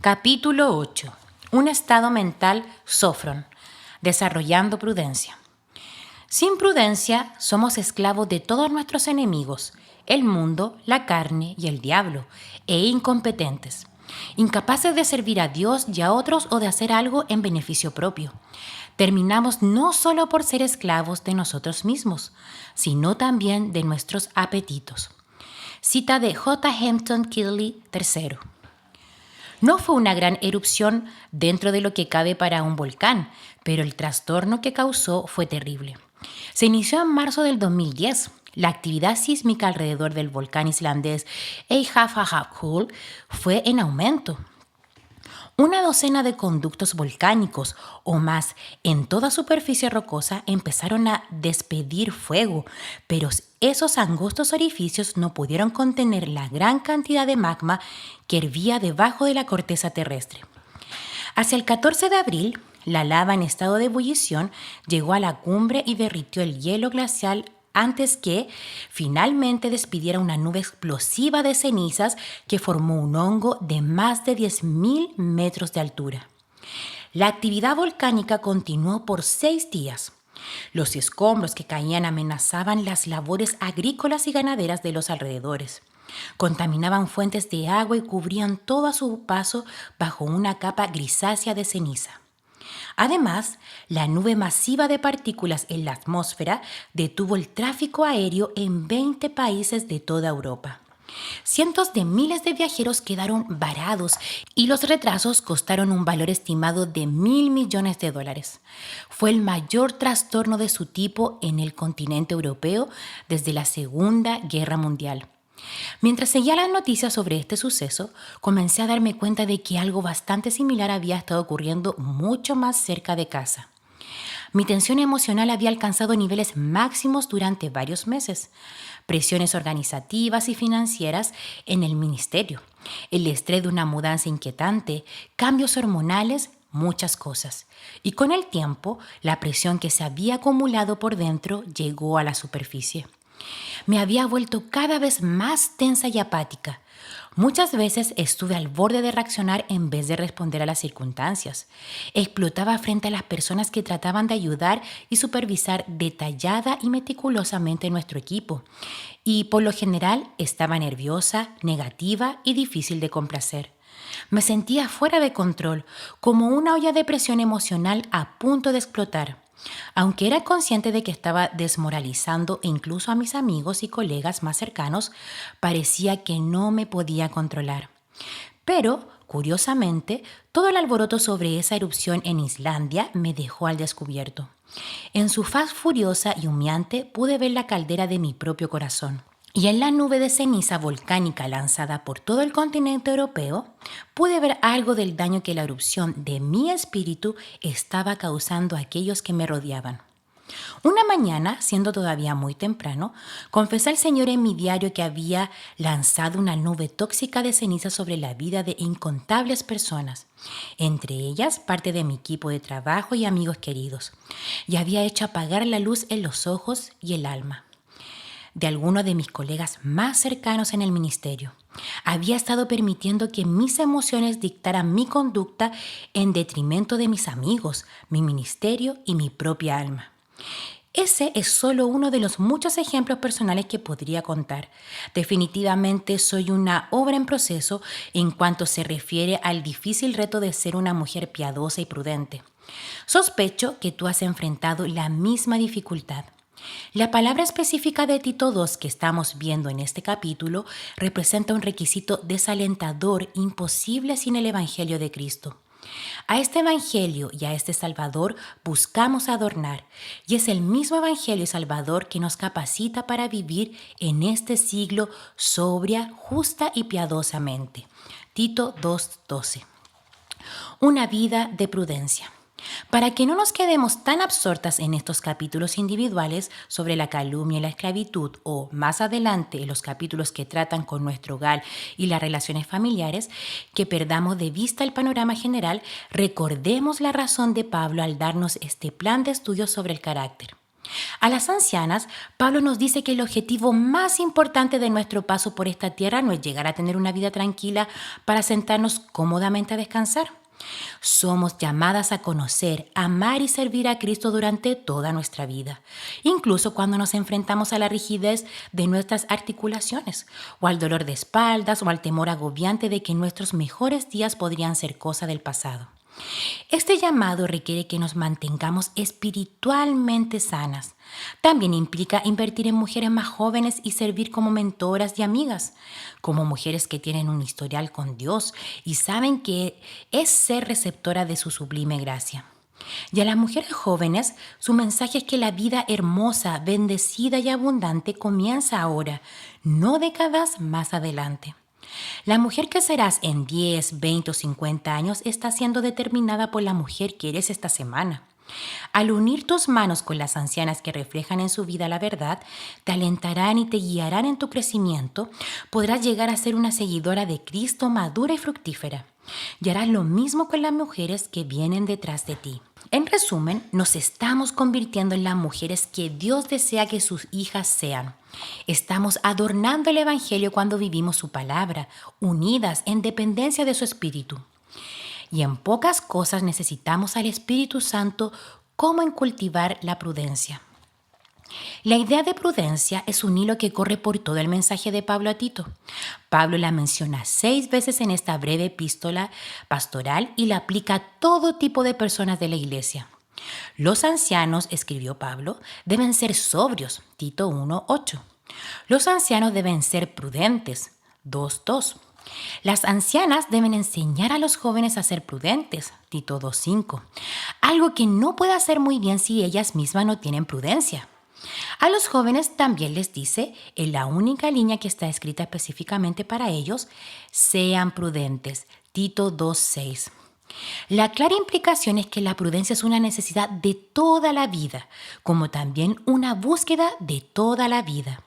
Capítulo 8. Un estado mental Sofrón. Desarrollando prudencia. Sin prudencia somos esclavos de todos nuestros enemigos, el mundo, la carne y el diablo, e incompetentes, incapaces de servir a Dios y a otros o de hacer algo en beneficio propio. Terminamos no solo por ser esclavos de nosotros mismos, sino también de nuestros apetitos. Cita de J. Hampton Kiley III. No fue una gran erupción dentro de lo que cabe para un volcán, pero el trastorno que causó fue terrible. Se inició en marzo del 2010. La actividad sísmica alrededor del volcán islandés Eyjafjallajökull fue en aumento. Una docena de conductos volcánicos o más en toda superficie rocosa empezaron a despedir fuego, pero esos angostos orificios no pudieron contener la gran cantidad de magma que hervía debajo de la corteza terrestre. Hacia el 14 de abril, la lava en estado de ebullición llegó a la cumbre y derritió el hielo glacial antes que finalmente despidiera una nube explosiva de cenizas que formó un hongo de más de 10.000 metros de altura. La actividad volcánica continuó por 6 días. Los escombros que caían amenazaban las labores agrícolas y ganaderas de los alrededores. Contaminaban fuentes de agua y cubrían todo a su paso bajo una capa grisácea de ceniza. Además, la nube masiva de partículas en la atmósfera detuvo el tráfico aéreo en 20 países de toda Europa. Cientos de miles de viajeros quedaron varados y los retrasos costaron un valor estimado de $1.000 millones. Fue el mayor trastorno de su tipo en el continente europeo desde la Segunda Guerra Mundial. Mientras seguía las noticias sobre este suceso, comencé a darme cuenta de que algo bastante similar había estado ocurriendo mucho más cerca de casa. Mi tensión emocional había alcanzado niveles máximos durante varios meses. Presiones organizativas y financieras en el ministerio, el estrés de una mudanza inquietante, cambios hormonales, muchas cosas. Y con el tiempo, la presión que se había acumulado por dentro llegó a la superficie. Me había vuelto cada vez más tensa y apática. Muchas veces estuve al borde de reaccionar en vez de responder a las circunstancias. Explotaba frente a las personas que trataban de ayudar y supervisar detallada y meticulosamente nuestro equipo. Y por lo general estaba nerviosa, negativa y difícil de complacer. Me sentía fuera de control, como una olla de presión emocional a punto de explotar. Aunque era consciente de que estaba desmoralizando incluso a mis amigos y colegas más cercanos, parecía que no me podía controlar. Pero, curiosamente, todo el alboroto sobre esa erupción en Islandia me dejó al descubierto. En su faz furiosa y humeante pude ver la caldera de mi propio corazón. Y en la nube de ceniza volcánica lanzada por todo el continente europeo, pude ver algo del daño que la erupción de mi espíritu estaba causando a aquellos que me rodeaban. Una mañana, siendo todavía muy temprano, confesé al Señor en mi diario que había lanzado una nube tóxica de ceniza sobre la vida de incontables personas, entre ellas parte de mi equipo de trabajo y amigos queridos, y había hecho apagar la luz en los ojos y el alma de algunos de mis colegas más cercanos en el ministerio. Había estado permitiendo que mis emociones dictaran mi conducta en detrimento de mis amigos, mi ministerio y mi propia alma. Ese es solo uno de los muchos ejemplos personales que podría contar. Definitivamente soy una obra en proceso en cuanto se refiere al difícil reto de ser una mujer piadosa y prudente. Sospecho que tú has enfrentado la misma dificultad. La palabra específica de Tito 2 que estamos viendo en este capítulo representa un requisito desalentador imposible sin el Evangelio de Cristo. A este Evangelio y a este Salvador buscamos adornar, y es el mismo Evangelio y Salvador que nos capacita para vivir en este siglo sobria, justa y piadosamente. Tito 2:12. Una vida de prudencia. Para que no nos quedemos tan absortas en estos capítulos individuales sobre la calumnia y la esclavitud o más adelante en los capítulos que tratan con nuestro hogar y las relaciones familiares, que perdamos de vista el panorama general, recordemos la razón de Pablo al darnos este plan de estudio sobre el carácter. A las ancianas, Pablo nos dice que el objetivo más importante de nuestro paso por esta tierra no es llegar a tener una vida tranquila para sentarnos cómodamente a descansar. Somos llamadas a conocer, amar y servir a Cristo durante toda nuestra vida, incluso cuando nos enfrentamos a la rigidez de nuestras articulaciones, o al dolor de espaldas, o al temor agobiante de que nuestros mejores días podrían ser cosa del pasado. Este llamado requiere que nos mantengamos espiritualmente sanas. También implica invertir en mujeres más jóvenes y servir como mentoras y amigas, como mujeres que tienen un historial con Dios y saben que es ser receptora de su sublime gracia. Y a las mujeres jóvenes, su mensaje es que la vida hermosa, bendecida y abundante comienza ahora, no décadas más adelante. La mujer que serás en 10, 20 o 50 años está siendo determinada por la mujer que eres esta semana. Al unir tus manos con las ancianas que reflejan en su vida la verdad, te alentarán y te guiarán en tu crecimiento, podrás llegar a ser una seguidora de Cristo madura y fructífera. Y harás lo mismo con las mujeres que vienen detrás de ti. En resumen, nos estamos convirtiendo en las mujeres que Dios desea que sus hijas sean. Estamos adornando el Evangelio cuando vivimos su palabra, unidas en dependencia de su Espíritu. Y en pocas cosas necesitamos al Espíritu Santo como en cultivar la prudencia. La idea de prudencia es un hilo que corre por todo el mensaje de Pablo a Tito. Pablo la menciona 6 veces en esta breve epístola pastoral y la aplica a todo tipo de personas de la iglesia. Los ancianos, escribió Pablo, deben ser sobrios, Tito 1:8. Los ancianos deben ser prudentes, 2:2. Las ancianas deben enseñar a los jóvenes a ser prudentes, Tito 2:5. Algo que no puede hacer muy bien si ellas mismas no tienen prudencia. A los jóvenes también les dice, en la única línea que está escrita específicamente para ellos, sean prudentes, Tito 2:6. La clara implicación es que la prudencia es una necesidad de toda la vida, como también una búsqueda de toda la vida.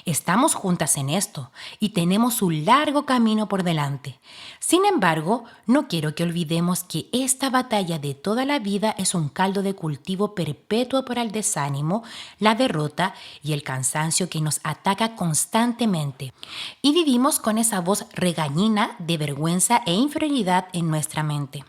Estamos juntas en esto y tenemos un largo camino por delante. Sin embargo, no quiero que olvidemos que esta batalla de toda la vida es un caldo de cultivo perpetuo para el desánimo, la derrota y el cansancio que nos ataca constantemente. Y vivimos con esa voz regañina de vergüenza e inferioridad en nuestra mente.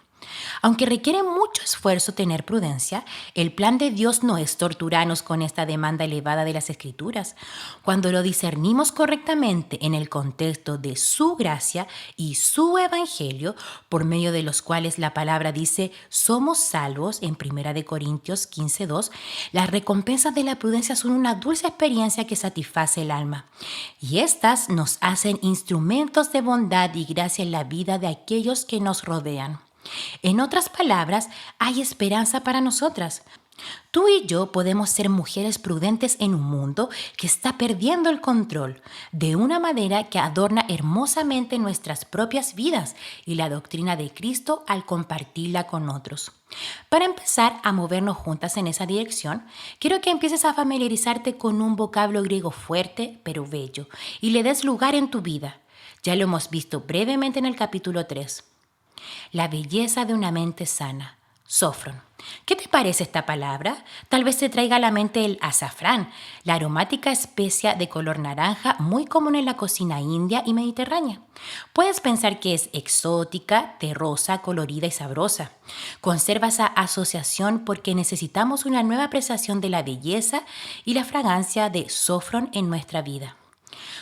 Aunque requiere mucho esfuerzo tener prudencia, el plan de Dios no es torturarnos con esta demanda elevada de las Escrituras. Cuando lo discernimos correctamente en el contexto de su gracia y su evangelio, por medio de los cuales la palabra dice somos salvos en 1 Corintios 15:2, las recompensas de la prudencia son una dulce experiencia que satisface el alma. Y estas nos hacen instrumentos de bondad y gracia en la vida de aquellos que nos rodean. En otras palabras, hay esperanza para nosotras. Tú y yo podemos ser mujeres prudentes en un mundo que está perdiendo el control, de una manera que adorna hermosamente nuestras propias vidas y la doctrina de Cristo al compartirla con otros. Para empezar a movernos juntas en esa dirección, quiero que empieces a familiarizarte con un vocablo griego fuerte pero bello y le des lugar en tu vida. Ya lo hemos visto brevemente en el capítulo 3. La belleza de una mente sana. Sofrón. ¿Qué te parece esta palabra? Tal vez te traiga a la mente el azafrán, la aromática especia de color naranja muy común en la cocina india y mediterránea. Puedes pensar que es exótica, terrosa, colorida y sabrosa. Conserva esa asociación porque necesitamos una nueva apreciación de la belleza y la fragancia de sofrón en nuestra vida.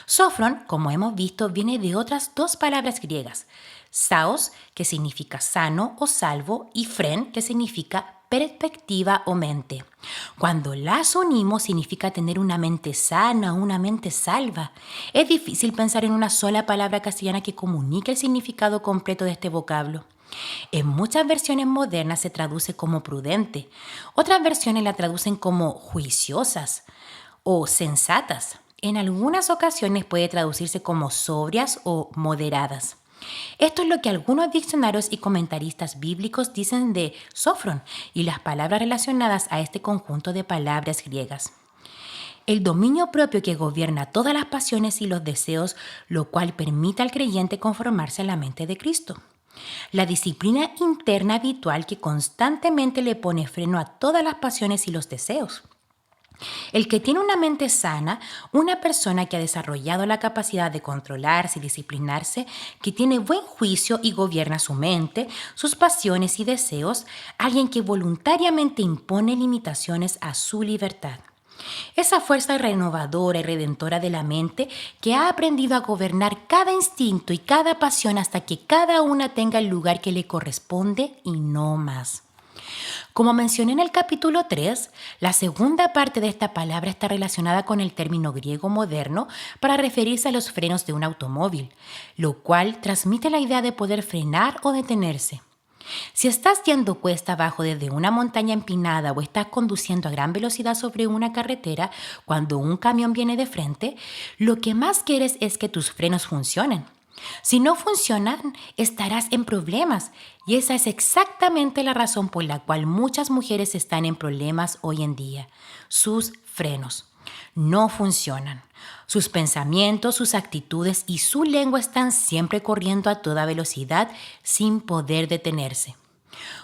Sofrón, como hemos visto, viene de otras 2 palabras griegas. Saos, que significa sano o salvo, y fren, que significa perspectiva o mente. Cuando las unimos significa tener una mente sana, una mente salva. Es difícil pensar en una sola palabra castellana que comunique el significado completo de este vocablo. En muchas versiones modernas se traduce como prudente. Otras versiones la traducen como juiciosas o sensatas. En algunas ocasiones puede traducirse como sobrias o moderadas. Esto es lo que algunos diccionarios y comentaristas bíblicos dicen de sofrón y las palabras relacionadas a este conjunto de palabras griegas. El dominio propio que gobierna todas las pasiones y los deseos, lo cual permite al creyente conformarse a la mente de Cristo. La disciplina interna habitual que constantemente le pone freno a todas las pasiones y los deseos. El que tiene una mente sana, una persona que ha desarrollado la capacidad de controlarse y disciplinarse, que tiene buen juicio y gobierna su mente, sus pasiones y deseos, alguien que voluntariamente impone limitaciones a su libertad. Esa fuerza renovadora y redentora de la mente que ha aprendido a gobernar cada instinto y cada pasión hasta que cada una tenga el lugar que le corresponde y no más. Como mencioné en el capítulo 3, la segunda parte de esta palabra está relacionada con el término griego moderno para referirse a los frenos de un automóvil, lo cual transmite la idea de poder frenar o detenerse. Si estás yendo cuesta abajo desde una montaña empinada o estás conduciendo a gran velocidad sobre una carretera cuando un camión viene de frente, lo que más quieres es que tus frenos funcionen. Si no funcionan, estarás en problemas y esa es exactamente la razón por la cual muchas mujeres están en problemas hoy en día. Sus frenos no funcionan. Sus pensamientos, sus actitudes y su lengua están siempre corriendo a toda velocidad sin poder detenerse.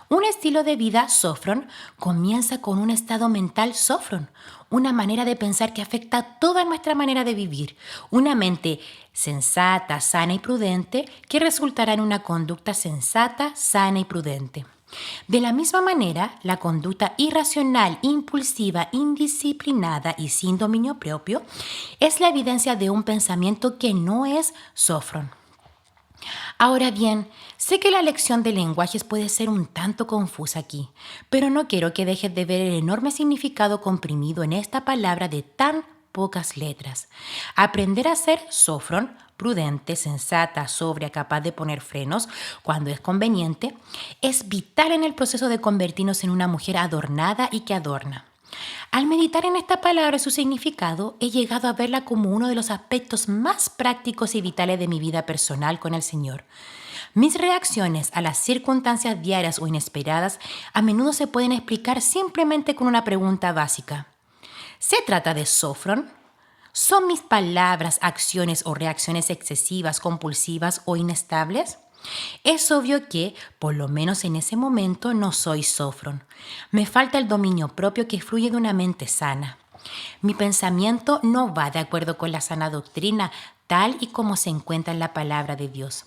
Un estilo de vida sofrón comienza con un estado mental sofrón, una manera de pensar que afecta toda nuestra manera de vivir, una mente sensata, sana y prudente que resultará en una conducta sensata, sana y prudente. De la misma manera, la conducta irracional, impulsiva, indisciplinada y sin dominio propio es la evidencia de un pensamiento que no es sofrón. Ahora bien, sé que la lección de lenguajes puede ser un tanto confusa aquí, pero no quiero que dejes de ver el enorme significado comprimido en esta palabra de tan pocas letras. Aprender a ser sofrón, prudente, sensata, sobria, capaz de poner frenos cuando es conveniente, es vital en el proceso de convertirnos en una mujer adornada y que adorna. Al meditar en esta palabra y su significado, he llegado a verla como uno de los aspectos más prácticos y vitales de mi vida personal con el Señor. Mis reacciones a las circunstancias diarias o inesperadas a menudo se pueden explicar simplemente con una pregunta básica. ¿Se trata de sofrón? ¿Son mis palabras, acciones o reacciones excesivas, compulsivas o inestables? Es obvio que, por lo menos en ese momento, no soy sofrón. Me falta el dominio propio que fluye de una mente sana. Mi pensamiento no va de acuerdo con la sana doctrina, tal y como se encuentra en la palabra de Dios.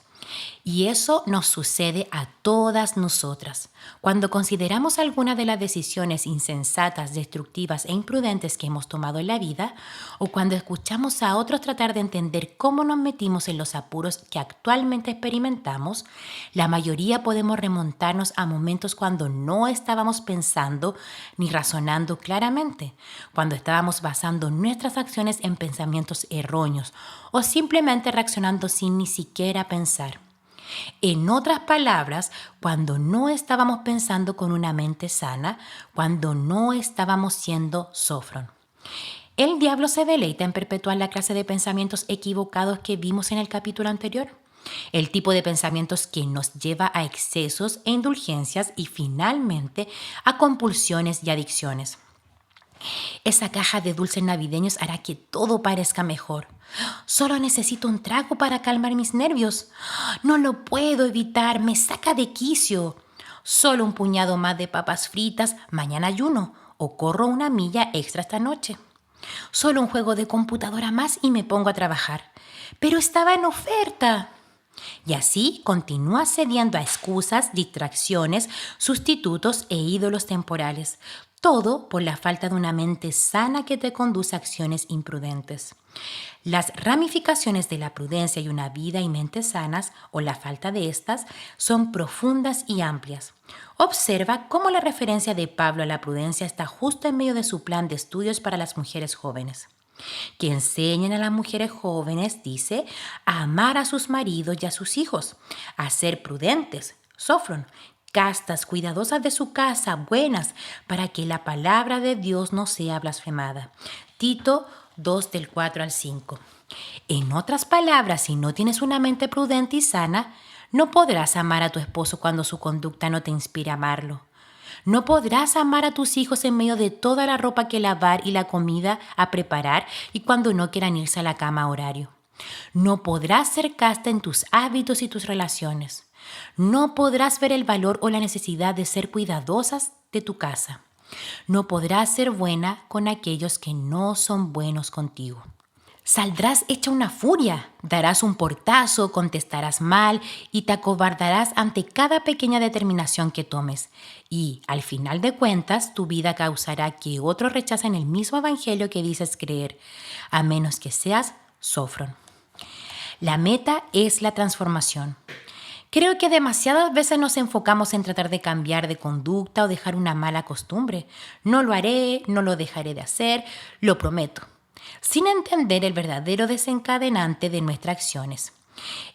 Y eso nos sucede a todas nosotras. Cuando consideramos alguna de las decisiones insensatas, destructivas e imprudentes que hemos tomado en la vida, o cuando escuchamos a otros tratar de entender cómo nos metimos en los apuros que actualmente experimentamos, la mayoría podemos remontarnos a momentos cuando no estábamos pensando ni razonando claramente, cuando estábamos basando nuestras acciones en pensamientos erróneos o simplemente reaccionando sin ni siquiera pensar. En otras palabras, cuando no estábamos pensando con una mente sana, cuando no estábamos siendo sofrón. El diablo se deleita en perpetuar la clase de pensamientos equivocados que vimos en el capítulo anterior. El tipo de pensamientos que nos lleva a excesos e indulgencias y finalmente a compulsiones y adicciones. Esa caja de dulces navideños hará que todo parezca mejor. Solo necesito un trago para calmar mis nervios. No lo puedo evitar, me saca de quicio. Solo un puñado más de papas fritas, mañana ayuno, o corro una milla extra esta noche. Solo un juego de computadora más y me pongo a trabajar. Pero estaba en oferta. Y así continúa cediendo a excusas, distracciones, sustitutos e ídolos temporales. Todo por la falta de una mente sana que te conduce a acciones imprudentes. Las ramificaciones de la prudencia y una vida y mente sanas, o la falta de estas, son profundas y amplias. Observa cómo la referencia de Pablo a la prudencia está justo en medio de su plan de estudios para las mujeres jóvenes. Que enseñen a las mujeres jóvenes, dice, a amar a sus maridos y a sus hijos, a ser prudentes, sofrón, castas, cuidadosas de su casa, buenas, para que la palabra de Dios no sea blasfemada. Tito 2 del 4 al 5. En otras palabras, si no tienes una mente prudente y sana, no podrás amar a tu esposo cuando su conducta no te inspire a amarlo. No podrás amar a tus hijos en medio de toda la ropa que lavar y la comida a preparar y cuando no quieran irse a la cama a horario. No podrás ser casta en tus hábitos y tus relaciones. No podrás ver el valor o la necesidad de ser cuidadosas de tu casa. No podrás ser buena con aquellos que no son buenos contigo. Saldrás hecha una furia, darás un portazo, contestarás mal y te acobardarás ante cada pequeña determinación que tomes. Y, al final de cuentas, tu vida causará que otros rechacen el mismo evangelio que dices creer, a menos que seas Sófron. La meta es la transformación. Creo que demasiadas veces nos enfocamos en tratar de cambiar de conducta o dejar una mala costumbre. No lo haré, no lo dejaré de hacer, lo prometo, sin entender el verdadero desencadenante de nuestras acciones.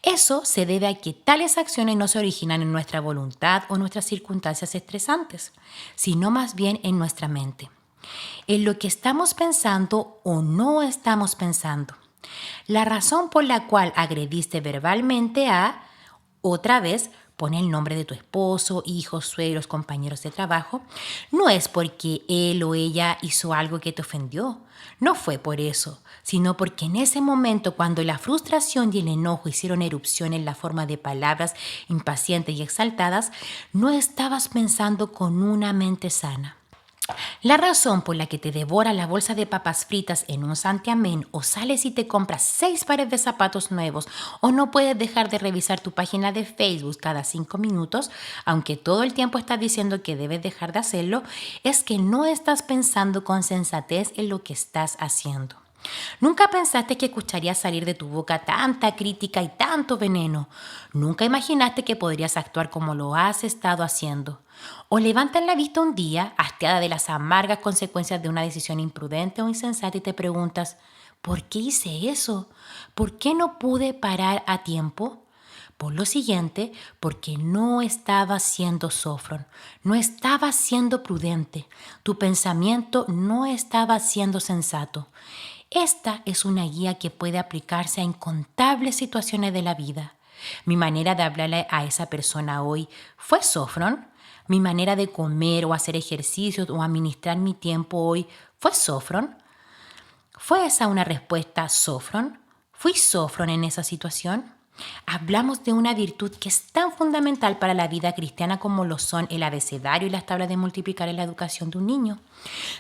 Eso se debe a que tales acciones no se originan en nuestra voluntad o nuestras circunstancias estresantes, sino más bien en nuestra mente, en lo que estamos pensando o no estamos pensando. La razón por la cual agrediste verbalmente a, otra vez, pone el nombre de tu esposo, hijos, suegros, compañeros de trabajo, no es porque él o ella hizo algo que te ofendió. No fue por eso, sino porque en ese momento, cuando la frustración y el enojo hicieron erupción en la forma de palabras impacientes y exaltadas, no estabas pensando con una mente sana. La razón por la que te devora la bolsa de papas fritas en un santiamén o sales y te compras 6 pares de zapatos nuevos o no puedes dejar de revisar tu página de Facebook cada 5 minutos, aunque todo el tiempo estás diciendo que debes dejar de hacerlo, es que no estás pensando con sensatez en lo que estás haciendo. Nunca pensaste que escucharías salir de tu boca tanta crítica y tanto veneno. Nunca imaginaste que podrías actuar como lo has estado haciendo. O levantas la vista un día, hastiada de las amargas consecuencias de una decisión imprudente o insensata y te preguntas, ¿por qué hice eso? ¿Por qué no pude parar a tiempo? Por lo siguiente, porque no estabas siendo Sófron, no estabas siendo prudente, tu pensamiento no estaba siendo sensato. Esta es una guía que puede aplicarse a incontables situaciones de la vida. Mi manera de hablarle a esa persona hoy fue Sófron. Mi manera de comer o hacer ejercicios o administrar mi tiempo hoy fue Sófron. ¿Fue esa una respuesta Sófron? ¿Fui Sófron en esa situación? Hablamos de una virtud que es tan fundamental para la vida cristiana como lo son el abecedario y las tablas de multiplicar en la educación de un niño.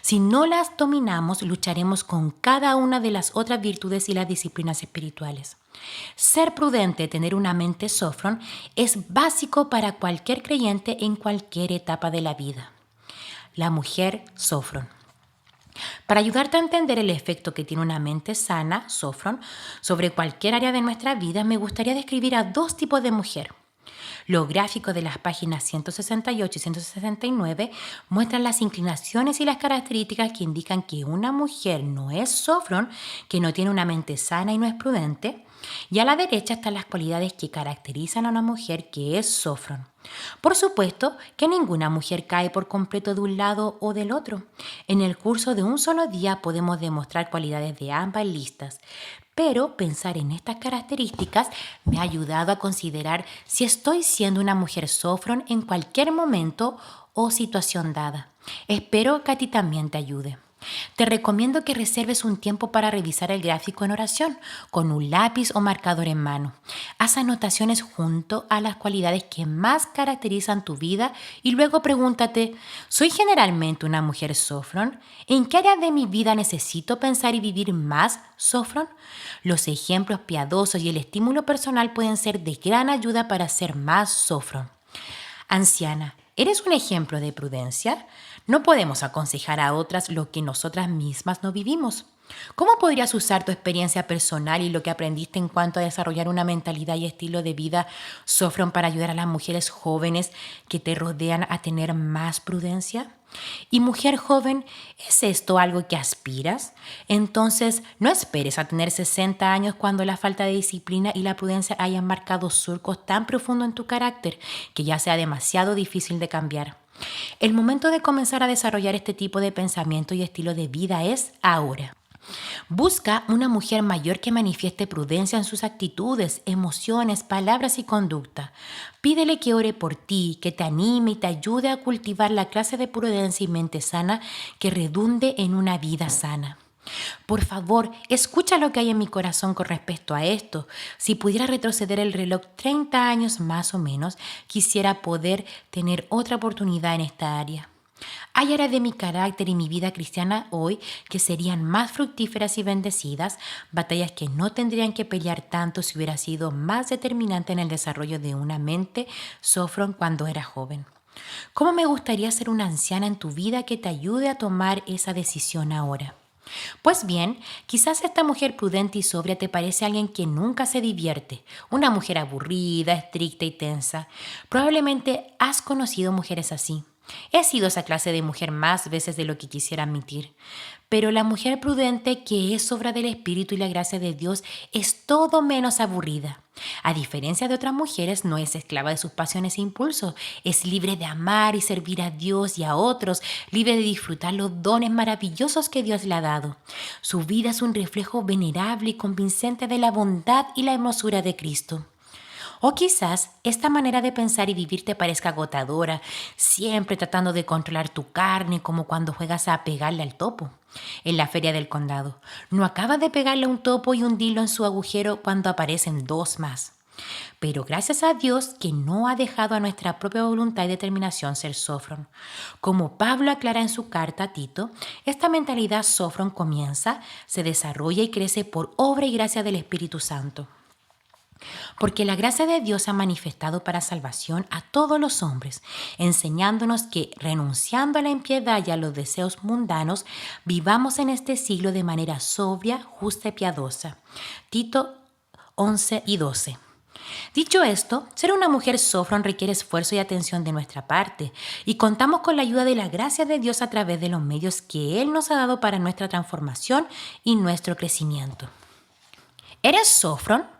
Si no las dominamos, lucharemos con cada una de las otras virtudes y las disciplinas espirituales. Ser prudente, tener una mente Sófron, es básico para cualquier creyente en cualquier etapa de la vida. La mujer Sófron. Para ayudarte a entender el efecto que tiene una mente sana, Sófron, sobre cualquier área de nuestra vida, me gustaría describir a 2 tipos de mujer. Los gráficos de las páginas 168 y 169 muestran las inclinaciones y las características que indican que una mujer no es Sófron, que no tiene una mente sana y no es prudente. Y a la derecha están las cualidades que caracterizan a una mujer que es Sófron. Por supuesto que ninguna mujer cae por completo de un lado o del otro. En el curso de un solo día podemos demostrar cualidades de ambas listas, pero pensar en estas características me ha ayudado a considerar si estoy siendo una mujer Sófron en cualquier momento o situación dada. Espero que a ti también te ayude. Te recomiendo que reserves un tiempo para revisar el gráfico en oración, con un lápiz o marcador en mano. Haz anotaciones junto a las cualidades que más caracterizan tu vida y luego pregúntate, ¿soy generalmente una mujer Sófron? ¿En qué área de mi vida necesito pensar y vivir más Sófron? Los ejemplos piadosos y el estímulo personal pueden ser de gran ayuda para ser más Sófron. Anciana, ¿eres un ejemplo de prudencia? No podemos aconsejar a otras lo que nosotras mismas no vivimos. ¿Cómo podrías usar tu experiencia personal y lo que aprendiste en cuanto a desarrollar una mentalidad y estilo de vida Sófron para ayudar a las mujeres jóvenes que te rodean a tener más prudencia? Y mujer joven, ¿es esto algo que aspiras? Entonces, no esperes a tener 60 años cuando la falta de disciplina y la prudencia hayan marcado surcos tan profundos en tu carácter que ya sea demasiado difícil de cambiar. El momento de comenzar a desarrollar este tipo de pensamiento y estilo de vida es ahora. Busca una mujer mayor que manifieste prudencia en sus actitudes, emociones, palabras y conducta. Pídele que ore por ti, que te anime y te ayude a cultivar la clase de prudencia y mente sana que redunde en una vida sana. Por favor, escucha lo que hay en mi corazón con respecto a esto. Si pudiera retroceder el reloj 30 años más o menos, quisiera poder tener otra oportunidad en esta área. Hay áreas de mi carácter y mi vida cristiana hoy que serían más fructíferas y bendecidas, batallas que no tendrían que pelear tanto si hubiera sido más determinante en el desarrollo de una mente Sofron cuando era joven. ¿Cómo me gustaría ser una anciana en tu vida que te ayude a tomar esa decisión ahora? Pues bien, quizás esta mujer prudente y sobria te parece alguien que nunca se divierte, una mujer aburrida, estricta y tensa. Probablemente has conocido mujeres así. He sido esa clase de mujer más veces de lo que quisiera admitir. Pero la mujer prudente, que es obra del Espíritu y la gracia de Dios, es todo menos aburrida. A diferencia de otras mujeres, no es esclava de sus pasiones e impulsos. Es libre de amar y servir a Dios y a otros, libre de disfrutar los dones maravillosos que Dios le ha dado. Su vida es un reflejo venerable y convincente de la bondad y la hermosura de Cristo. O quizás esta manera de pensar y vivir te parezca agotadora, siempre tratando de controlar tu carne como cuando juegas a pegarle al topo en la feria del condado. No acabas de pegarle un topo y hundirlo en su agujero cuando aparecen dos más. Pero gracias a Dios que no ha dejado a nuestra propia voluntad y determinación ser Sofron. Como Pablo aclara en su carta a Tito, esta mentalidad Sofron comienza, se desarrolla y crece por obra y gracia del Espíritu Santo. Porque la gracia de Dios ha manifestado para salvación a todos los hombres, enseñándonos que, renunciando a la impiedad y a los deseos mundanos, vivamos en este siglo de manera sobria, justa y piadosa. Tito 11 y 12. Dicho esto, ser una mujer Sofron requiere esfuerzo y atención de nuestra parte, y contamos con la ayuda de la gracia de Dios a través de los medios que Él nos ha dado para nuestra transformación y nuestro crecimiento. ¿Eres Sofron?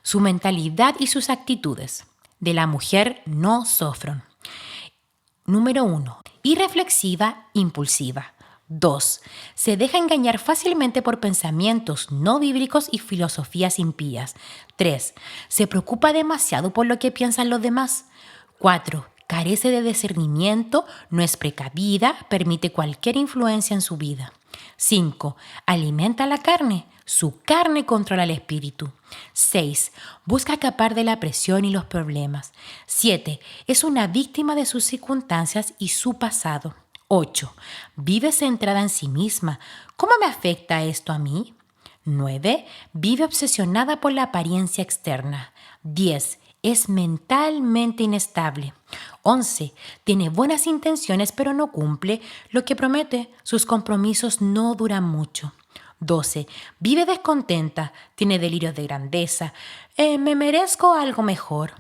Su mentalidad y sus actitudes. De la mujer no Sofron. Número 1. Irreflexiva, impulsiva. 2. Se deja engañar fácilmente por pensamientos no bíblicos y filosofías impías. 3. Se preocupa demasiado por lo que piensan los demás. 4. Carece de discernimiento, no es precavida, permite cualquier influencia en su vida. 5. Alimenta la carne. Su carne controla el espíritu. 6. Busca escapar de la presión y los problemas. 7. Es una víctima de sus circunstancias y su pasado. 8. Vive centrada en sí misma. ¿Cómo me afecta esto a mí? 9. Vive obsesionada por la apariencia externa. 10. Es mentalmente inestable. 11. Tiene buenas intenciones pero no cumple lo que promete. Sus compromisos no duran mucho. 12. Vive descontenta, tiene delirios de grandeza. Me merezco algo mejor.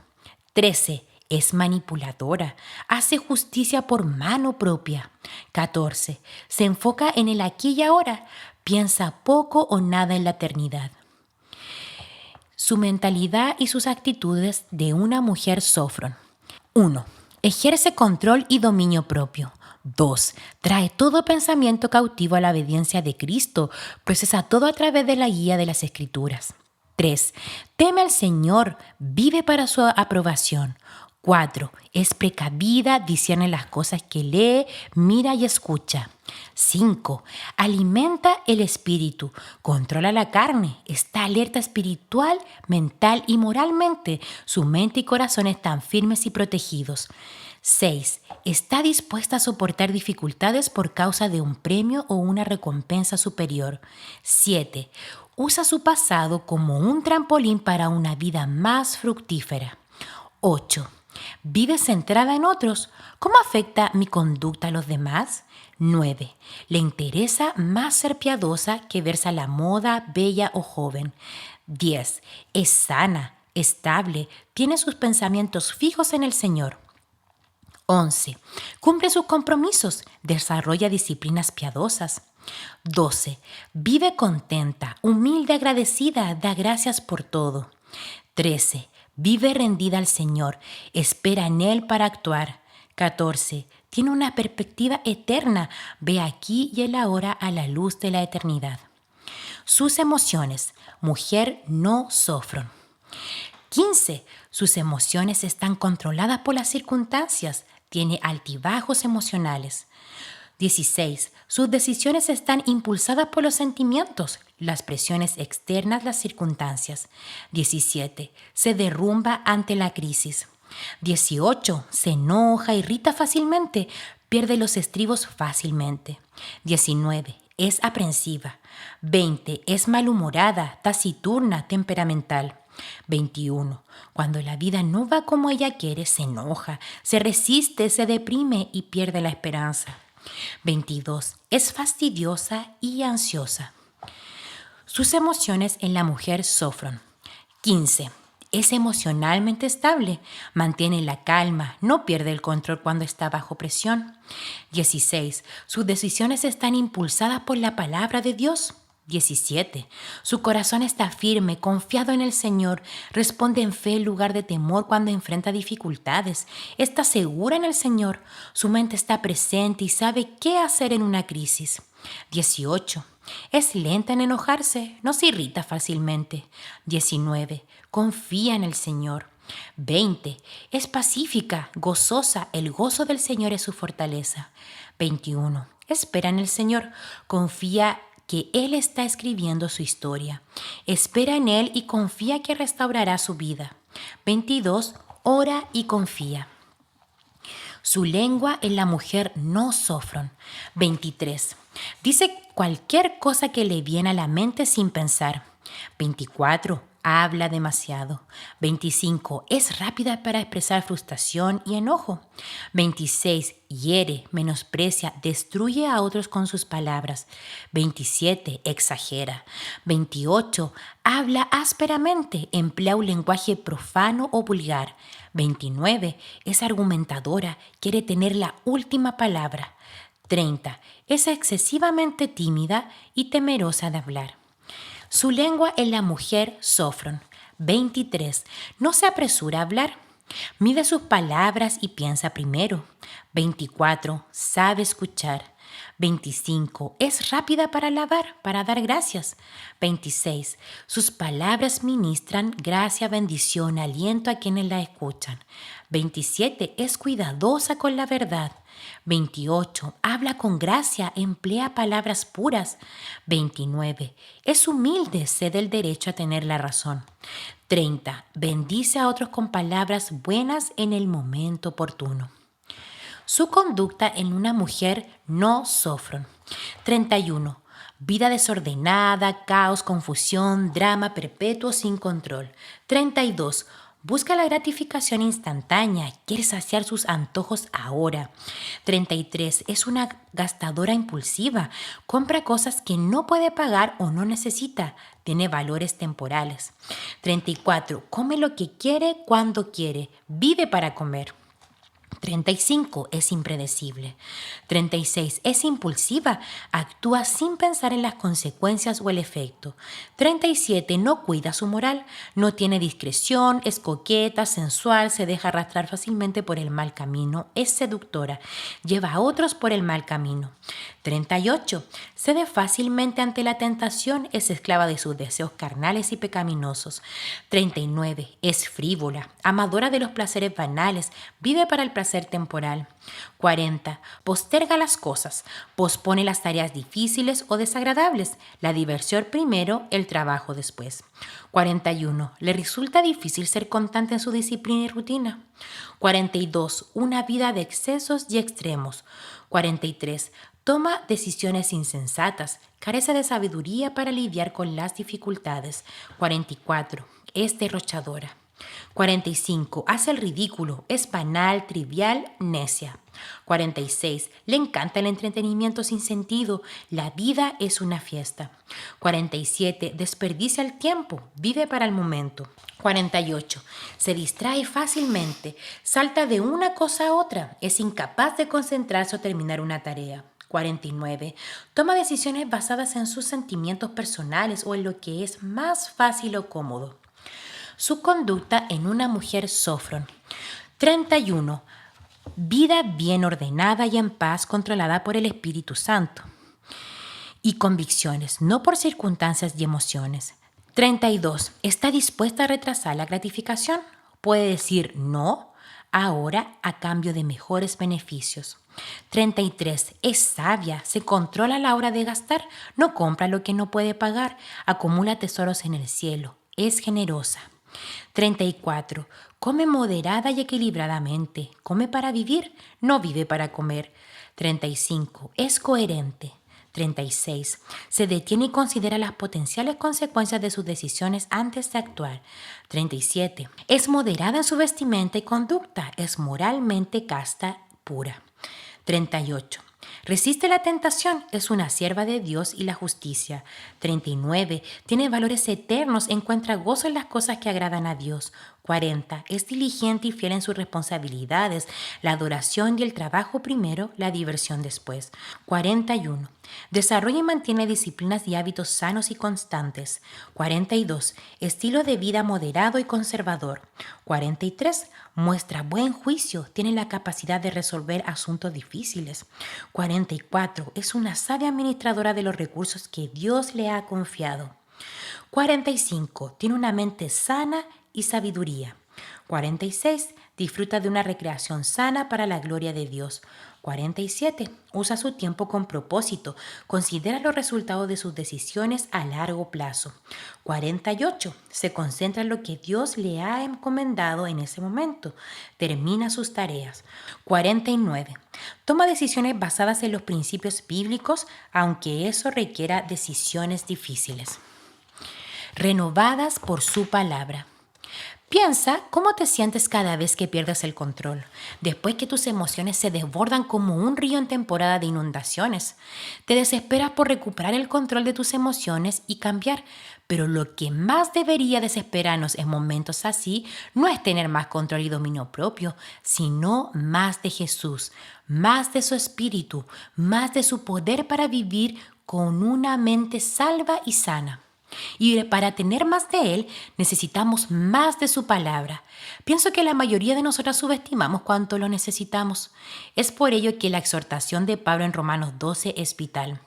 13. Es manipuladora, hace justicia por mano propia. 14. Se enfoca en el aquí y ahora, piensa poco o nada en la eternidad. Su mentalidad y sus actitudes de una mujer Sofron. 1. Ejerce control y dominio propio. 2. Trae todo pensamiento cautivo a la obediencia de Cristo, procesa todo a través de la guía de las Escrituras. 3. Teme al Señor, vive para su aprobación. 4. Es precavida, discierne las cosas que lee, mira y escucha. 5. Alimenta el espíritu, controla la carne, está alerta espiritual, mental y moralmente. Su mente y corazón están firmes y protegidos. 6. Está dispuesta a soportar dificultades por causa de un premio o una recompensa superior. 7. Usa su pasado como un trampolín para una vida más fructífera. 8. Vive centrada en otros. ¿Cómo afecta mi conducta a los demás? 9. Le interesa más ser piadosa que verse a la moda, bella o joven. 10. Es sana, estable, tiene sus pensamientos fijos en el Señor. 11. Cumple sus compromisos, desarrolla disciplinas piadosas. 12. Vive contenta, humilde, agradecida, da gracias por todo. 13. Vive rendida al Señor, espera en Él para actuar. 14. Tiene una perspectiva eterna, ve aquí y el ahora a la luz de la eternidad. Sus emociones, mujer no Sofron. 15. Sus emociones están controladas por las circunstancias, tiene altibajos emocionales. 16. Sus decisiones están impulsadas por los sentimientos, las presiones externas, las circunstancias. 17. Se derrumba ante la crisis. 18. Se enoja, irrita fácilmente, pierde los estribos fácilmente. 19. Es aprensiva. 20. Es malhumorada, taciturna, temperamental. 21. Cuando la vida no va como ella quiere, se enoja, se resiste, se deprime y pierde la esperanza. 22. Es fastidiosa y ansiosa. Sus emociones en la mujer sofren. 15. Es emocionalmente estable, mantiene la calma, no pierde el control cuando está bajo presión. 16. Sus decisiones están impulsadas por la palabra de Dios. 17. Su corazón está firme, confiado en el Señor, responde en fe en lugar de temor cuando enfrenta dificultades, está segura en el Señor, su mente está presente y sabe qué hacer en una crisis. 18. Es lenta en enojarse, no se irrita fácilmente. 19. Confía en el Señor. 20. Es pacífica, gozosa, el gozo del Señor es su fortaleza. 21. Espera en el Señor, confía que Él está escribiendo su historia. Espera en Él y confía que restaurará su vida. 22. Ora y confía. Su lengua en la mujer no sofren. 23. Dice cualquier cosa que le viene a la mente sin pensar. 24. Habla demasiado. 25. Es rápida para expresar frustración y enojo. 26. Hiere, menosprecia, destruye a otros con sus palabras. 27. Exagera. 28. Habla ásperamente, emplea un lenguaje profano o vulgar. 29. Es argumentadora, quiere tener la última palabra. 30. Es excesivamente tímida y temerosa de hablar. Su lengua en la mujer sofren. 23. No se apresura a hablar. Mide sus palabras y piensa primero. 24. Sabe escuchar. 25. Es rápida para alabar, para dar gracias. 26. Sus palabras ministran gracia, bendición, aliento a quienes la escuchan. 27. Es cuidadosa con la verdad. 28. Habla con gracia, emplea palabras puras. 29. Es humilde, cede el derecho a tener la razón. 30. Bendice a otros con palabras buenas en el momento oportuno. Su conducta en una mujer no sofren. 31. Vida desordenada, caos, confusión, drama perpetuo sin control. 32. Busca la gratificación instantánea, quiere saciar sus antojos ahora. 33. Es una gastadora impulsiva, compra cosas que no puede pagar o no necesita, tiene valores temporales. 34. Come lo que quiere cuando quiere, vive para comer. 35. Es impredecible. 36. Es impulsiva, actúa sin pensar en las consecuencias o el efecto. 37. No cuida su moral, no tiene discreción, es coqueta, sensual, se deja arrastrar fácilmente por el mal camino, es seductora, lleva a otros por el mal camino. 38. Cede fácilmente ante la tentación, es esclava de sus deseos carnales y pecaminosos. 39. Es frívola, amadora de los placeres banales, vive para el placer temporal. 40. Posterga las cosas, pospone las tareas difíciles o desagradables, la diversión primero, el trabajo después. 41. Le resulta difícil ser constante en su disciplina y rutina. 42. Una vida de excesos y extremos. 43. Toma decisiones insensatas, carece de sabiduría para lidiar con las dificultades. 44. Es derrochadora. 45. Hace el ridículo, es banal, trivial, necia. 46. Le encanta el entretenimiento sin sentido, la vida es una fiesta. 47. Desperdicia el tiempo, vive para el momento. 48. Se distrae fácilmente, salta de una cosa a otra, es incapaz de concentrarse o terminar una tarea. 49. Toma decisiones basadas en sus sentimientos personales o en lo que es más fácil o cómodo. Su conducta en una mujer sofren. 31. Vida bien ordenada y en paz controlada por el Espíritu Santo. Y convicciones, no por circunstancias y emociones. 32. Está dispuesta a retrasar la gratificación. Puede decir no ahora a cambio de mejores beneficios. 33. Es sabia, se controla a la hora de gastar, no compra lo que no puede pagar, acumula tesoros en el cielo, es generosa. 34. Come moderada y equilibradamente. Come para vivir, no vive para comer. 35. Es coherente. 36. Se detiene y considera las potenciales consecuencias de sus decisiones antes de actuar. 37. Es moderada en su vestimenta y conducta. Es moralmente casta, pura. 38. Resiste la tentación, es una sierva de Dios y la justicia. 39. Tiene valores eternos, encuentra gozo en las cosas que agradan a Dios. 40. Es diligente y fiel en sus responsabilidades, la adoración y el trabajo primero, la diversión después. 41. Desarrolla y mantiene disciplinas y hábitos sanos y constantes. 42. Estilo de vida moderado y conservador. 43. Muestra buen juicio, tiene la capacidad de resolver asuntos difíciles. 44. Es una sabia administradora de los recursos que Dios le ha confiado. 45. Tiene una mente sana y sabiduría. 46. Disfruta de una recreación sana para la gloria de Dios. 47. Usa su tiempo con propósito. Considera los resultados de sus decisiones a largo plazo. 48. Se concentra en lo que Dios le ha encomendado en ese momento. Termina sus tareas. 49. Toma decisiones basadas en los principios bíblicos, aunque eso requiera decisiones difíciles. Renovadas por su palabra. Piensa cómo te sientes cada vez que pierdes el control, después que tus emociones se desbordan como un río en temporada de inundaciones. Te desesperas por recuperar el control de tus emociones y cambiar, pero lo que más debería desesperarnos en momentos así no es tener más control y dominio propio, sino más de Jesús, más de su espíritu, más de su poder para vivir con una mente salva y sana. Y para tener más de Él, necesitamos más de su palabra. Pienso que la mayoría de nosotras subestimamos cuánto lo necesitamos. Es por ello que la exhortación de Pablo en Romanos 12 es vital.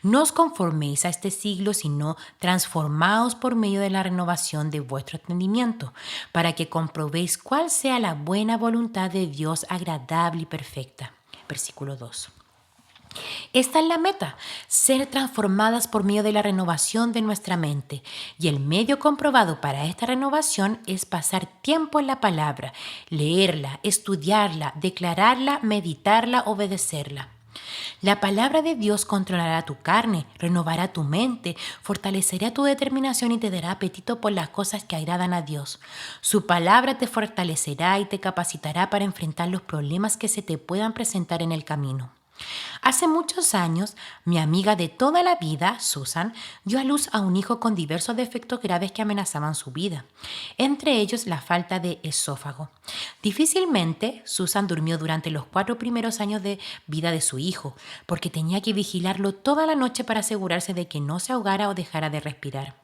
No os conforméis a este siglo, sino transformaos por medio de la renovación de vuestro entendimiento, para que comprobéis cuál sea la buena voluntad de Dios agradable y perfecta. Versículo 2. Esta es la meta, ser transformadas por medio de la renovación de nuestra mente. Y el medio comprobado para esta renovación es pasar tiempo en la palabra, leerla, estudiarla, declararla, meditarla, obedecerla. La palabra de Dios controlará tu carne, renovará tu mente, fortalecerá tu determinación y te dará apetito por las cosas que agradan a Dios. Su palabra te fortalecerá y te capacitará para enfrentar los problemas que se te puedan presentar en el camino. Hace muchos años, mi amiga de toda la vida, Susan, dio a luz a un hijo con diversos defectos graves que amenazaban su vida, entre ellos la falta de esófago. Difícilmente, Susan durmió durante los 4 primeros años de vida de su hijo, porque tenía que vigilarlo toda la noche para asegurarse de que no se ahogara o dejara de respirar.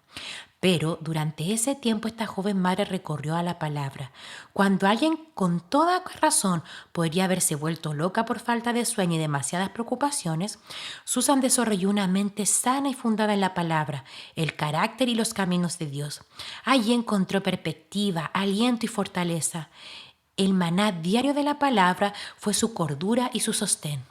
Pero durante ese tiempo esta joven madre recorrió a la palabra. Cuando alguien con toda razón podría haberse vuelto loca por falta de sueño y demasiadas preocupaciones, Susan desarrolló una mente sana y fundada en la palabra, el carácter y los caminos de Dios. Allí encontró perspectiva, aliento y fortaleza. El maná diario de la palabra fue su cordura y su sostén.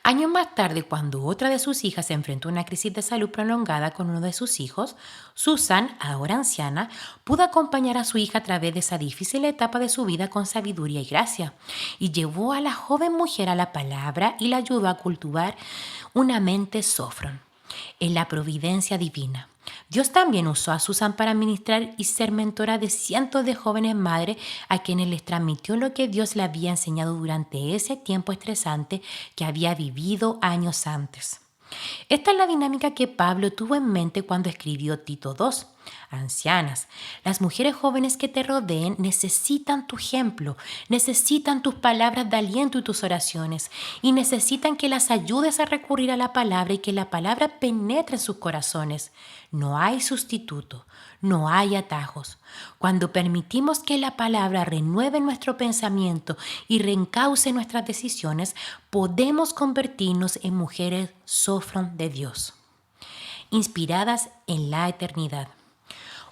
Años más tarde, cuando otra de sus hijas se enfrentó a una crisis de salud prolongada con uno de sus hijos, Susan, ahora anciana, pudo acompañar a su hija a través de esa difícil etapa de su vida con sabiduría y gracia, y llevó a la joven mujer a la palabra y la ayudó a cultivar una mente sófron en la providencia divina. Dios también usó a Susan para ministrar y ser mentora de cientos de jóvenes madres a quienes les transmitió lo que Dios le había enseñado durante ese tiempo estresante que había vivido años antes. Esta es la dinámica que Pablo tuvo en mente cuando escribió Tito 2. Ancianas, las mujeres jóvenes que te rodeen necesitan tu ejemplo, necesitan tus palabras de aliento y tus oraciones, y necesitan que las ayudes a recurrir a la palabra y que la palabra penetre en sus corazones. No hay sustituto, no hay atajos. Cuando permitimos que la palabra renueve nuestro pensamiento y reencauce nuestras decisiones, podemos convertirnos en mujeres sófron de Dios, inspiradas en la eternidad.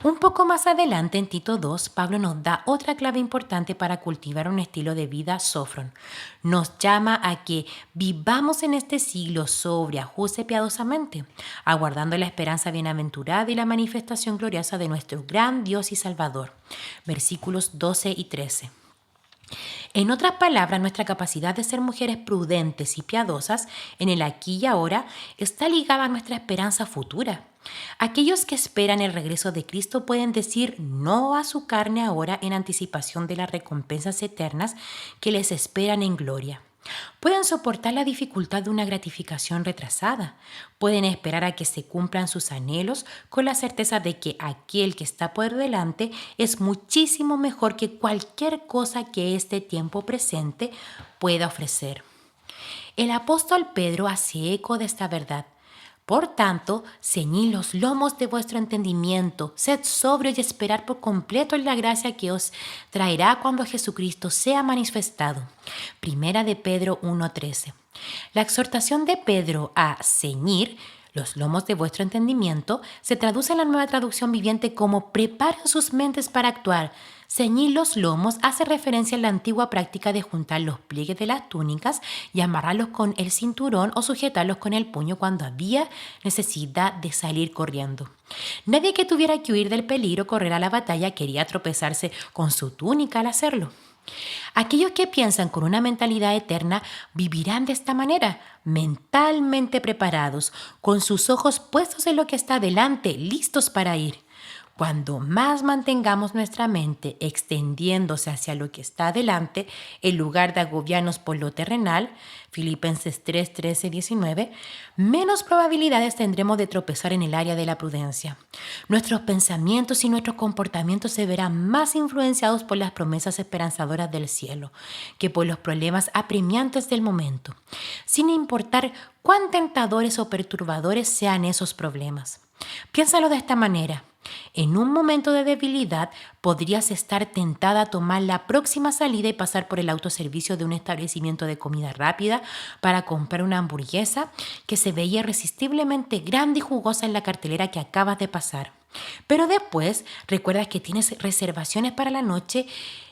Un poco más adelante, en Tito 2, Pablo nos da otra clave importante para cultivar un estilo de vida sófron. Nos llama a que vivamos en este siglo sobria, justa y piadosamente, aguardando la esperanza bienaventurada y la manifestación gloriosa de nuestro gran Dios y Salvador. Versículos 12 y 13. En otras palabras, nuestra capacidad de ser mujeres prudentes y piadosas en el aquí y ahora está ligada a nuestra esperanza futura. Aquellos que esperan el regreso de Cristo pueden decir no a su carne ahora en anticipación de las recompensas eternas que les esperan en gloria. Pueden soportar la dificultad de una gratificación retrasada. Pueden esperar a que se cumplan sus anhelos con la certeza de que aquel que está por delante es muchísimo mejor que cualquier cosa que este tiempo presente pueda ofrecer. El apóstol Pedro hace eco de esta verdad. Por tanto, ceñid los lomos de vuestro entendimiento, sed sobrios y esperad por completo en la gracia que os traerá cuando Jesucristo sea manifestado. Primera de Pedro 1:13. La exhortación de Pedro a ceñir los lomos de vuestro entendimiento se traduce en la Nueva Traducción Viviente como preparen sus mentes para actuar. Ceñir los lomos hace referencia a la antigua práctica de juntar los pliegues de las túnicas y amarrarlos con el cinturón o sujetarlos con el puño cuando había necesidad de salir corriendo. Nadie que tuviera que huir del peligro o correr a la batalla quería tropezarse con su túnica al hacerlo. Aquellos que piensan con una mentalidad eterna vivirán de esta manera, mentalmente preparados, con sus ojos puestos en lo que está delante, listos para ir. Cuando más mantengamos nuestra mente extendiéndose hacia lo que está adelante, en lugar de agobiarnos por lo terrenal, Filipenses 3, 13, 19, menos probabilidades tendremos de tropezar en el área de la prudencia. Nuestros pensamientos y nuestros comportamientos se verán más influenciados por las promesas esperanzadoras del cielo que por los problemas apremiantes del momento, sin importar cuán tentadores o perturbadores sean esos problemas. Piénsalo de esta manera. En un momento de debilidad podrías estar tentada a tomar la próxima salida y pasar por el autoservicio de un establecimiento de comida rápida para comprar una hamburguesa que se veía irresistiblemente grande y jugosa en la cartelera que acabas de pasar. Pero después recuerdas que tienes reservaciones para la noche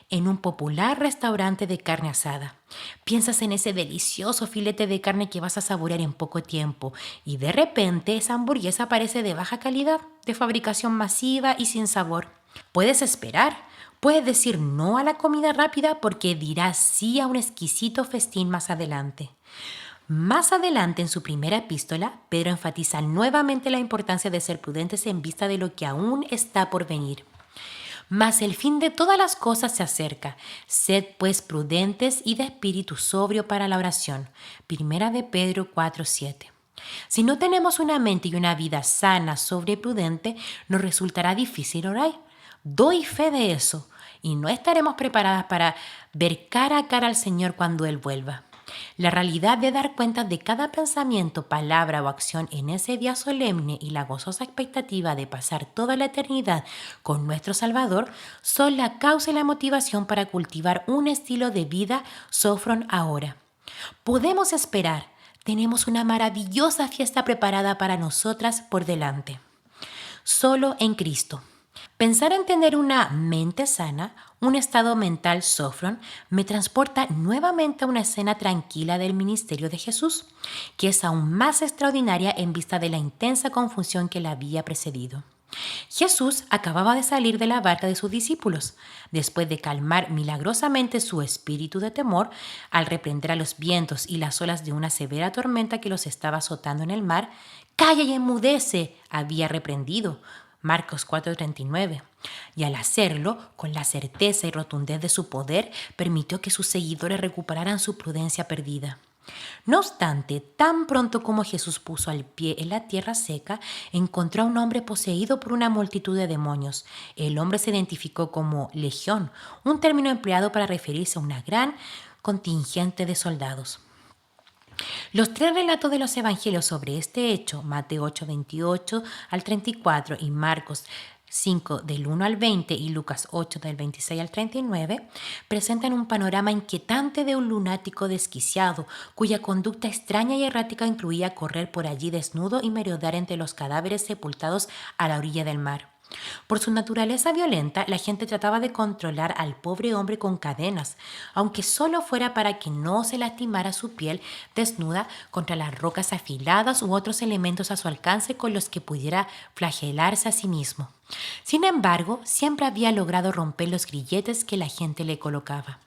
en un popular restaurante de carne asada. Piensas en ese delicioso filete de carne que vas a saborear en poco tiempo y de repente esa hamburguesa parece de baja calidad, de fabricación masiva y sin sabor. Puedes esperar, puedes decir no a la comida rápida porque dirás sí a un exquisito festín más adelante. Más adelante en su primera epístola, Pedro enfatiza nuevamente la importancia de ser prudentes en vista de lo que aún está por venir. Mas el fin de todas las cosas se acerca. Sed pues prudentes y de espíritu sobrio para la oración. Primera de Pedro 4:7. Si no tenemos una mente y una vida sana, sobria y prudente, nos resultará difícil orar. Doy fe de eso y no estaremos preparadas para ver cara a cara al Señor cuando Él vuelva. La realidad de dar cuenta de cada pensamiento, palabra o acción en ese día solemne y la gozosa expectativa de pasar toda la eternidad con nuestro Salvador son la causa y la motivación para cultivar un estilo de vida sófron ahora. Podemos esperar, tenemos una maravillosa fiesta preparada para nosotras por delante. Solo en Cristo. Pensar en tener una mente sana, un estado mental sófron, me transporta nuevamente a una escena tranquila del ministerio de Jesús, que es aún más extraordinaria en vista de la intensa confusión que la había precedido. Jesús acababa de salir de la barca de sus discípulos, después de calmar milagrosamente su espíritu de temor al reprender a los vientos y las olas de una severa tormenta que los estaba azotando en el mar. «¡Calla y enmudece!», había reprendido. Marcos 4:39. Y al hacerlo, con la certeza y rotundez de su poder, permitió que sus seguidores recuperaran su prudencia perdida. No obstante, tan pronto como Jesús puso el pie en la tierra seca, encontró a un hombre poseído por una multitud de demonios. El hombre se identificó como legión, un término empleado para referirse a una gran contingente de soldados. Los tres relatos de los evangelios sobre este hecho, Mateo 8:28 al 34 y Marcos 5 del 1 al 20 y Lucas 8 del 26 al 39, presentan un panorama inquietante de un lunático desquiciado, cuya conducta extraña y errática incluía correr por allí desnudo y merodear entre los cadáveres sepultados a la orilla del mar. Por su naturaleza violenta, la gente trataba de controlar al pobre hombre con cadenas, aunque solo fuera para que no se lastimara su piel desnuda contra las rocas afiladas u otros elementos a su alcance con los que pudiera flagelarse a sí mismo. Sin embargo, siempre había logrado romper los grilletes que la gente le colocaba.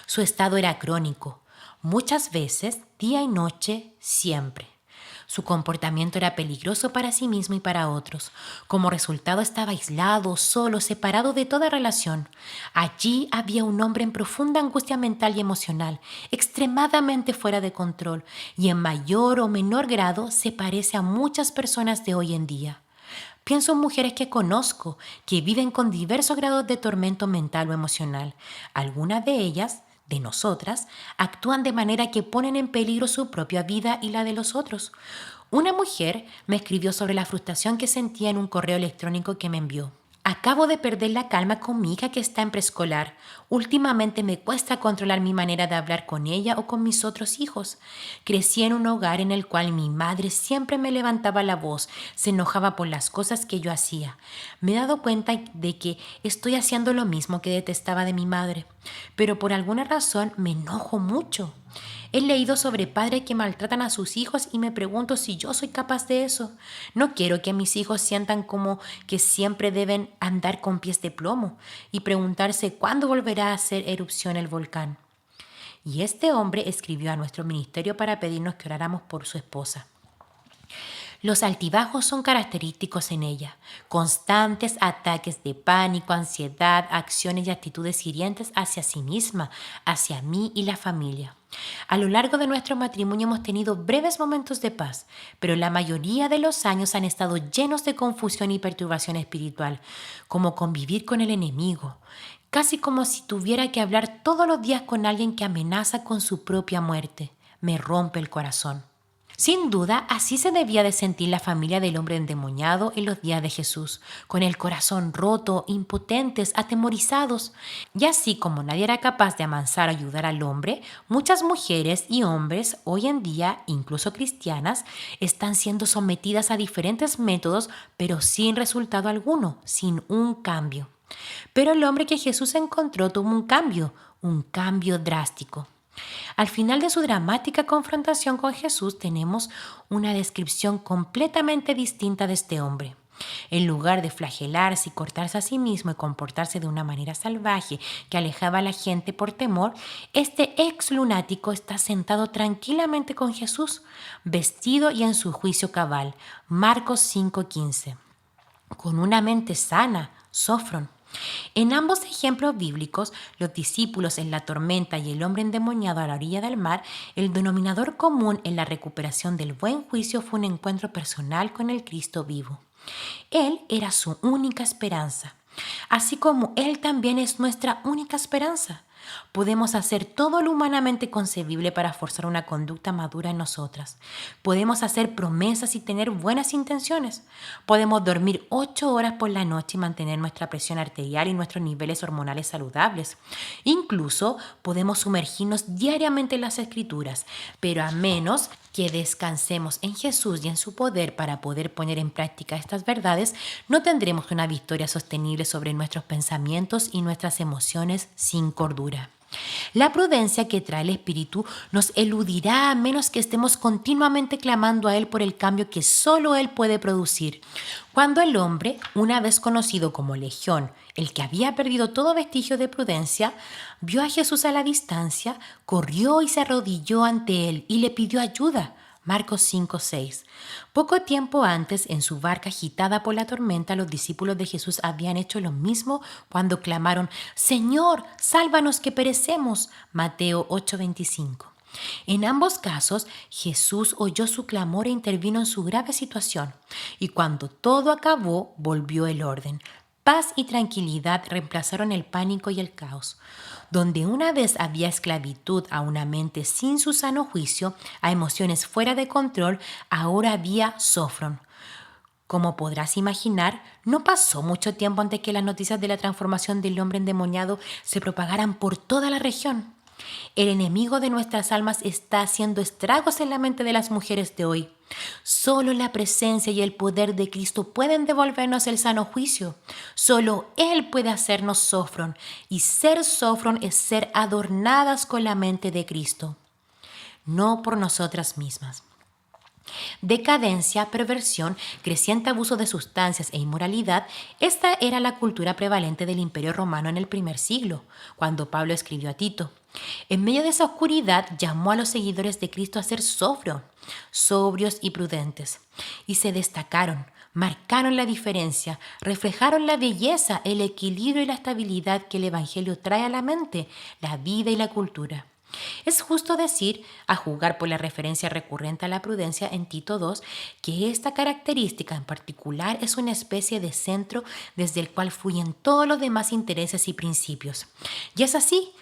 Su estado era crónico, muchas veces, día y noche, siempre. Su comportamiento era peligroso para sí mismo y para otros. Como resultado estaba aislado, solo, separado de toda relación. Allí había un hombre en profunda angustia mental y emocional, extremadamente fuera de control, y en mayor o menor grado se parece a muchas personas de hoy en día. Pienso en mujeres que conozco, que viven con diversos grados de tormento mental o emocional. Algunas de ellas, de nosotras, actúan de manera que ponen en peligro su propia vida y la de los otros. Una mujer me escribió sobre la frustración que sentía en un correo electrónico que me envió. Acabo de perder la calma con mi hija que está en preescolar. Últimamente me cuesta controlar mi manera de hablar con ella o con mis otros hijos. Crecí en un hogar en el cual mi madre siempre me levantaba la voz, se enojaba por las cosas que yo hacía. Me he dado cuenta de que estoy haciendo lo mismo que detestaba de mi madre, pero por alguna razón me enojo mucho. He leído sobre padres que maltratan a sus hijos y me pregunto si yo soy capaz de eso. No quiero que mis hijos sientan como que siempre deben andar con pies de plomo y preguntarse cuándo volverá a hacer erupción el volcán. Y este hombre escribió a nuestro ministerio para pedirnos que oráramos por su esposa. Los altibajos son característicos en ella, constantes ataques de pánico, ansiedad, acciones y actitudes hirientes hacia sí misma, hacia mí y la familia. A lo largo de nuestro matrimonio hemos tenido breves momentos de paz, pero la mayoría de los años han estado llenos de confusión y perturbación espiritual, como convivir con el enemigo, casi como si tuviera que hablar todos los días con alguien que amenaza con su propia muerte. Me rompe el corazón. Sin duda, así se debía de sentir la familia del hombre endemoniado en los días de Jesús, con el corazón roto, impotentes, atemorizados. Y así como nadie era capaz de amansar o ayudar al hombre, muchas mujeres y hombres hoy en día, incluso cristianas, están siendo sometidas a diferentes métodos, pero sin resultado alguno, sin un cambio. Pero el hombre que Jesús encontró tuvo un cambio drástico. Al final de su dramática confrontación con Jesús tenemos una descripción completamente distinta de este hombre. En lugar de flagelarse y cortarse a sí mismo y comportarse de una manera salvaje que alejaba a la gente por temor, este ex lunático está sentado tranquilamente con Jesús, vestido y en su juicio cabal. Marcos 5:15. Con una mente sana, Sófron. En ambos ejemplos bíblicos, los discípulos en la tormenta y el hombre endemoniado a la orilla del mar, el denominador común en la recuperación del buen juicio fue un encuentro personal con el Cristo vivo. Él era su única esperanza, así como Él también es nuestra única esperanza. Podemos hacer todo lo humanamente concebible para forzar una conducta madura en nosotras. Podemos hacer promesas y tener buenas intenciones. Podemos dormir 8 horas por la noche y mantener nuestra presión arterial y nuestros niveles hormonales saludables. Incluso podemos sumergirnos diariamente en las Escrituras, pero a menos que descansemos en Jesús y en su poder para poder poner en práctica estas verdades, no tendremos una victoria sostenible sobre nuestros pensamientos y nuestras emociones sin cordura. La prudencia que trae el Espíritu nos eludirá a menos que estemos continuamente clamando a Él por el cambio que solo Él puede producir. Cuando el hombre, una vez conocido como Legión, el que había perdido todo vestigio de prudencia, vio a Jesús a la distancia, corrió y se arrodilló ante Él y le pidió ayuda. Marcos 5:6. Poco tiempo antes, en su barca agitada por la tormenta, los discípulos de Jesús habían hecho lo mismo cuando clamaron: «Señor, sálvanos que perecemos». Mateo 8:25. En ambos casos, Jesús oyó su clamor e intervino en su grave situación. Y cuando todo acabó, volvió el orden. Paz y tranquilidad reemplazaron el pánico y el caos. Donde una vez había esclavitud a una mente sin su sano juicio, a emociones fuera de control, ahora había Sófron. Como podrás imaginar, no pasó mucho tiempo antes que las noticias de la transformación del hombre endemoniado se propagaran por toda la región. El enemigo de nuestras almas está haciendo estragos en la mente de las mujeres de hoy. Solo la presencia y el poder de Cristo pueden devolvernos el sano juicio. Solo Él puede hacernos sofrón, y ser sofrón es ser adornadas con la mente de Cristo, no por nosotras mismas. Decadencia, perversión, creciente abuso de sustancias e inmoralidad, esta era la cultura prevalente del Imperio Romano en el primer siglo, cuando Pablo escribió a Tito. En medio de esa oscuridad llamó a los seguidores de Cristo a ser sobrios y prudentes, y se destacaron, marcaron la diferencia, reflejaron la belleza, el equilibrio y la estabilidad que el Evangelio trae a la mente, la vida y la cultura. Es justo decir, a juzgar por la referencia recurrente a la prudencia en Tito 2, que esta característica en particular es una especie de centro desde el cual fluyen todos los demás intereses y principios. Y es así.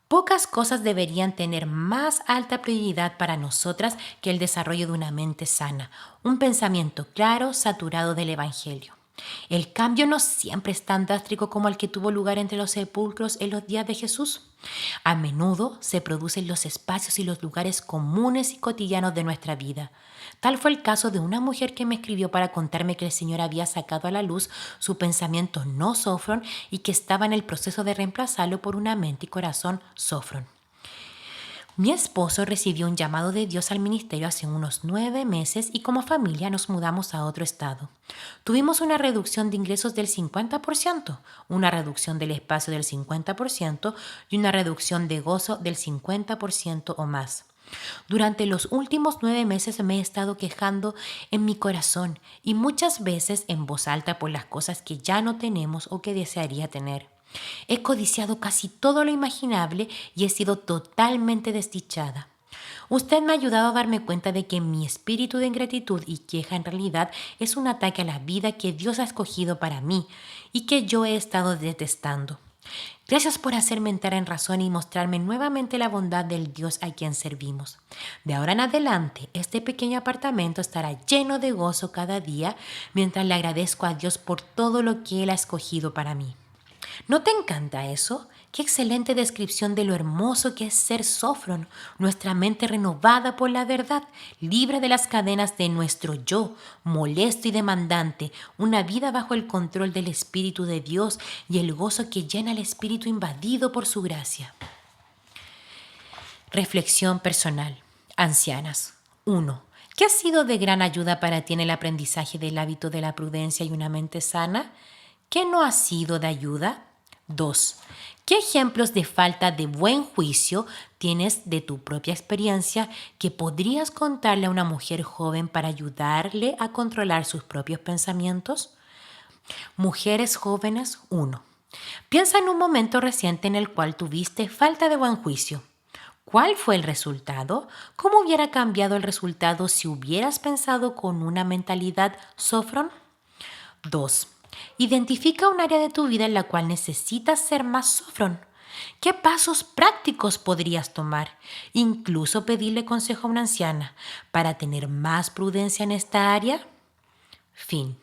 Pocas cosas deberían tener más alta prioridad para nosotras que el desarrollo de una mente sana, un pensamiento claro, saturado del Evangelio. El cambio no siempre es tan drástico como el que tuvo lugar entre los sepulcros en los días de Jesús. A menudo se produce en los espacios y los lugares comunes y cotidianos de nuestra vida. Tal fue el caso de una mujer que me escribió para contarme que el Señor había sacado a la luz su pensamiento no sofrón y que estaba en el proceso de reemplazarlo por una mente y corazón sofrón. Mi esposo recibió un llamado de Dios al ministerio hace unos 9 meses y como familia nos mudamos a otro estado. Tuvimos una reducción de ingresos del 50%, una reducción del espacio del 50% y una reducción de gozo del 50% o más. Durante los últimos 9 meses me he estado quejando en mi corazón y muchas veces en voz alta por las cosas que ya no tenemos o que desearía tener. He codiciado casi todo lo imaginable y he sido totalmente desdichada. Usted me ha ayudado a darme cuenta de que mi espíritu de ingratitud y queja en realidad es un ataque a la vida que Dios ha escogido para mí y que yo he estado detestando. Gracias por hacerme entrar en razón y mostrarme nuevamente la bondad del Dios a quien servimos. De ahora en adelante, este pequeño apartamento estará lleno de gozo cada día mientras le agradezco a Dios por todo lo que Él ha escogido para mí. ¿No te encanta eso? Qué excelente descripción de lo hermoso que es ser sofrón, nuestra mente renovada por la verdad, libre de las cadenas de nuestro yo, molesto y demandante, una vida bajo el control del Espíritu de Dios y el gozo que llena el espíritu invadido por su gracia. Reflexión personal. Ancianas. 1. ¿Qué ha sido de gran ayuda para ti en el aprendizaje del hábito de la prudencia y una mente sana? ¿Qué no ha sido de ayuda? 2. ¿Qué ejemplos de falta de buen juicio tienes de tu propia experiencia que podrías contarle a una mujer joven para ayudarle a controlar sus propios pensamientos? Mujeres jóvenes 1. Piensa en un momento reciente en el cual tuviste falta de buen juicio. ¿Cuál fue el resultado? ¿Cómo hubiera cambiado el resultado si hubieras pensado con una mentalidad sofrón? 2. Identifica un área de tu vida en la cual necesitas ser más sofrón. ¿Qué pasos prácticos podrías tomar? Incluso pedirle consejo a una anciana para tener más prudencia en esta área. Fin.